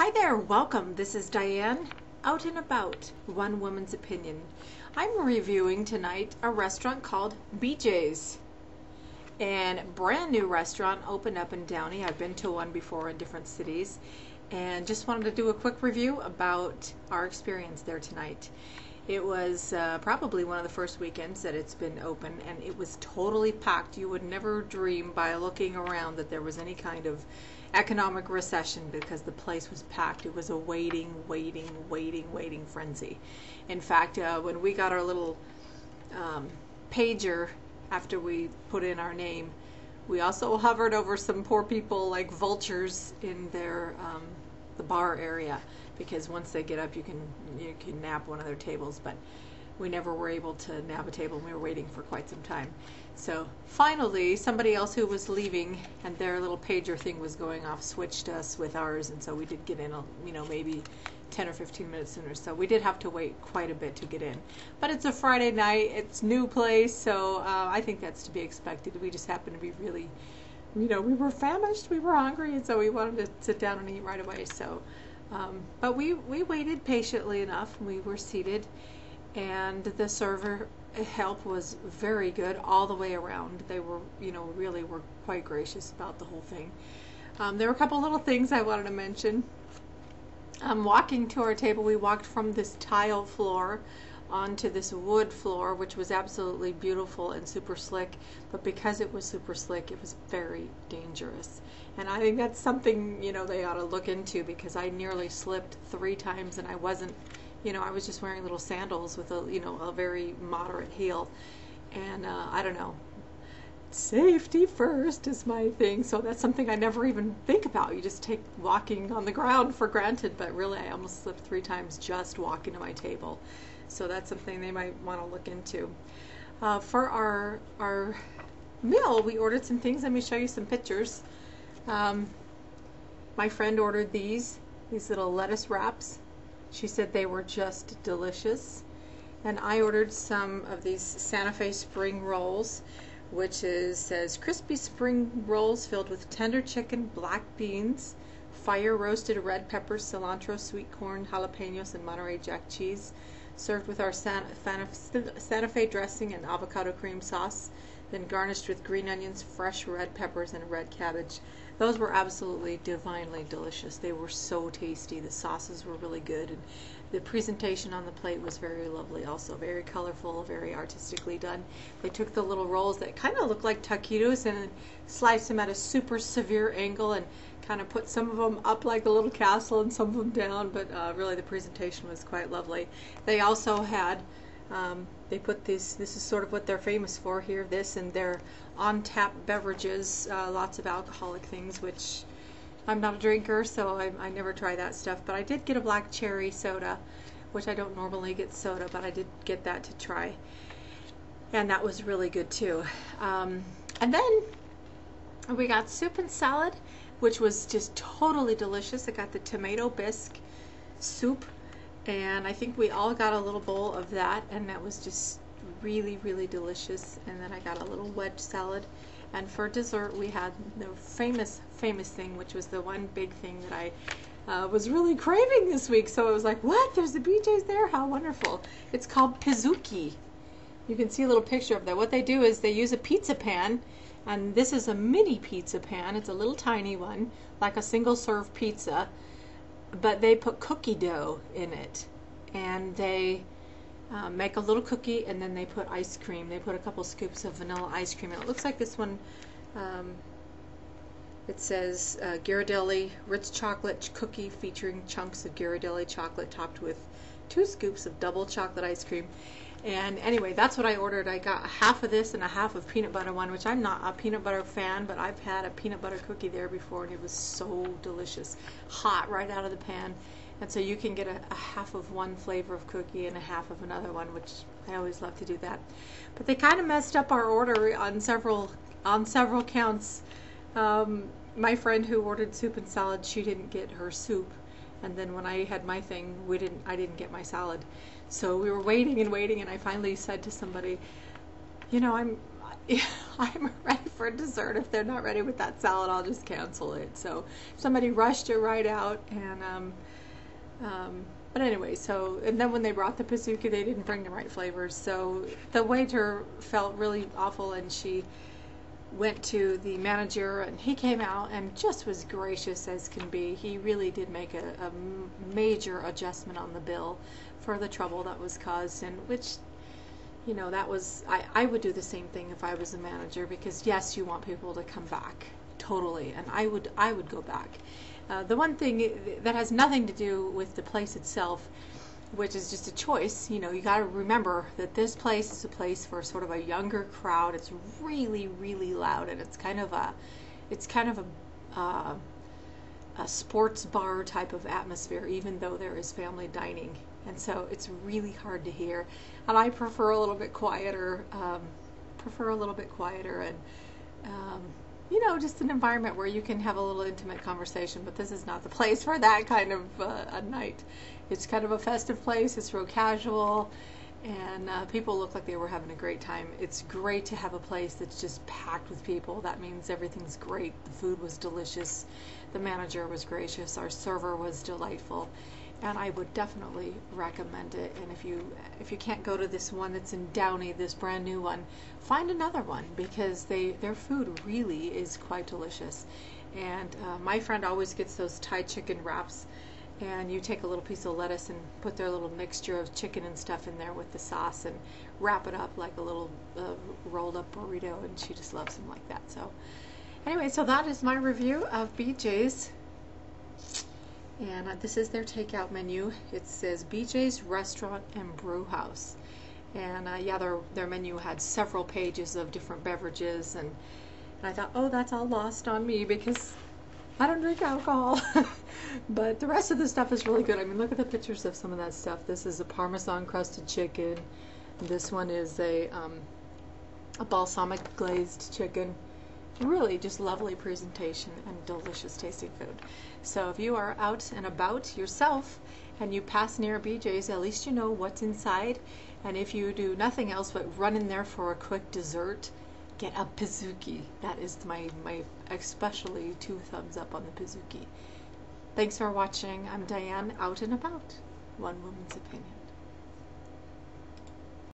Hi there, welcome. This is Diane, out and about, one woman's opinion. I'm reviewing tonight a restaurant called BJs. And brand new restaurant opened up in Downey. I've been to one before in different cities and just wanted to do a quick review about our experience there tonight. It was probably one of the first weekends that it's been open, and it was totally packed. You would never dream by looking around that there was any kind of economic recession because the place was packed. It was a waiting frenzy. In fact, when we got our little pager after we put in our name, we also hovered over some poor people like vultures in their the bar area, because once they get up you can nab one of their tables, but we never were able to nab a table and we were waiting for quite some time. So finally somebody else who was leaving and their little pager thing was going off switched us with ours, and so we did get in maybe 10 or 15 minutes sooner, so we did have to wait quite a bit to get in. But it's a Friday night, it's new place, so I think that's to be expected. We just happened to be really, we were famished, we were hungry, and so we wanted to sit down and eat right away. So but we waited patiently enough. We were seated, and the server help was very good all the way around. They were, really were quite gracious about the whole thing. There were a couple little things I wanted to mention. Walking to our table, we walked from this tile floor onto this wood floor, which was absolutely beautiful and super slick, but because it was super slick, it was very dangerous. And I think that's something, they ought to look into, because I nearly slipped 3 times, and I wasn't, I was just wearing little sandals with a very moderate heel, and I don't know. Safety first is my thing, so that's something I never even think about. You just take walking on the ground for granted, but really I almost slipped 3 times just walking to my table. So that's something they might want to look into. For our meal, we ordered some things. Let me show you some pictures. My friend ordered these little lettuce wraps. She said they were just delicious. And I ordered some of these Santa Fe spring rolls, which says crispy spring rolls filled with tender chicken, black beans, fire roasted red peppers, cilantro, sweet corn, jalapenos, and Monterey Jack cheese, served with our Santa Fe dressing and avocado cream sauce, then garnished with green onions, fresh red peppers, and red cabbage. Those were absolutely divinely delicious. They were so tasty. The sauces were really good, and the presentation on the plate was very lovely also. Very colorful, very artistically done. They took the little rolls that kind of looked like taquitos and sliced them at a super severe angle and kind of put some of them up like a little castle and some of them down, but really the presentation was quite lovely. They also had, they put this is sort of what they're famous for here, this and their on-tap beverages, lots of alcoholic things, which I'm not a drinker, so I never try that stuff, but I did get a black cherry soda, which I don't normally get soda, but I did get that to try, and that was really good too. And then we got soup and salad, which was just totally delicious. I got the tomato bisque soup, and I think we all got a little bowl of that, and that was just really delicious. And then I got a little wedge salad, and for dessert we had the famous thing, which was the one big thing that I was really craving this week. So I was like, what, there's the BJ's there, how wonderful. It's called pizookie. You can see a little picture of that. What they do is they use a pizza pan, and this is a mini pizza pan. It's a little tiny one, like a single serve pizza, but they put cookie dough in it, and they make a little cookie, and then they put ice cream. They put a couple scoops of vanilla ice cream, and it looks like this one, it says Ghirardelli rich chocolate cookie featuring chunks of Ghirardelli chocolate topped with 2 scoops of double chocolate ice cream. And anyway, that's what I ordered. I got half of this and a half of peanut butter one, which I'm not a peanut butter fan, but I've had a peanut butter cookie there before, and it was so delicious. Hot right out of the pan. And so you can get a half of one flavor of cookie and a half of another one, which I always love to do that. But they kind of messed up our order on several counts. My friend who ordered soup and salad, she didn't get her soup. And then when I had my thing, I didn't get my salad. So we were waiting, and I finally said to somebody, I'm ready for dessert. If they're not ready with that salad, I'll just cancel it. So somebody rushed it right out, and but anyway, so, and then when they brought the pizookie, they didn't bring the right flavors. So the waiter felt really awful, and she went to the manager, and he came out and just was gracious as can be. He really did make a major adjustment on the bill for the trouble that was caused, and which, you know, that was, I would do the same thing if I was a manager, because yes, you want people to come back, totally, and I would go back. The one thing that has nothing to do with the place itself, which is just a choice, you know, you got to remember that this place is a place for sort of a younger crowd. It's really, really loud, and it's kind of a sports bar type of atmosphere, even though there is family dining, and so it's really hard to hear. And I prefer a little bit quieter, and you know, just an environment where you can have a little intimate conversation. But this is not the place for that kind of a night. It's kind of a festive place. It's real casual, and people look like they were having a great time. It's great to have a place that's just packed with people. That means everything's great. The food was delicious. The manager was gracious. Our server was delightful, and I would definitely recommend it. And if you can't go to this one that's in Downey, this brand new one, find another one, because their food really is quite delicious. And my friend always gets those Thai chicken wraps, and you take a little piece of lettuce and put their little mixture of chicken and stuff in there with the sauce, and wrap it up like a little rolled up burrito, and she just loves them like that. So anyway, so that is my review of BJ's. And this is their takeout menu. It says BJs Restaurant and Brew House. And yeah, their menu had several pages of different beverages, and I thought, oh, that's all lost on me because I don't drink alcohol. But the rest of the stuff is really good. I mean, look at the pictures of some of that stuff. This is a Parmesan crusted chicken. This one is a balsamic glazed chicken. Really just lovely presentation and delicious tasting food. So if you are out and about yourself and you pass near BJ's, at least you know what's inside. And if you do nothing else but run in there for a quick dessert, get a pizookie. That is my especially 2 thumbs up on the pizookie. Thanks for watching. I'm Diane, out and about. One woman's opinion.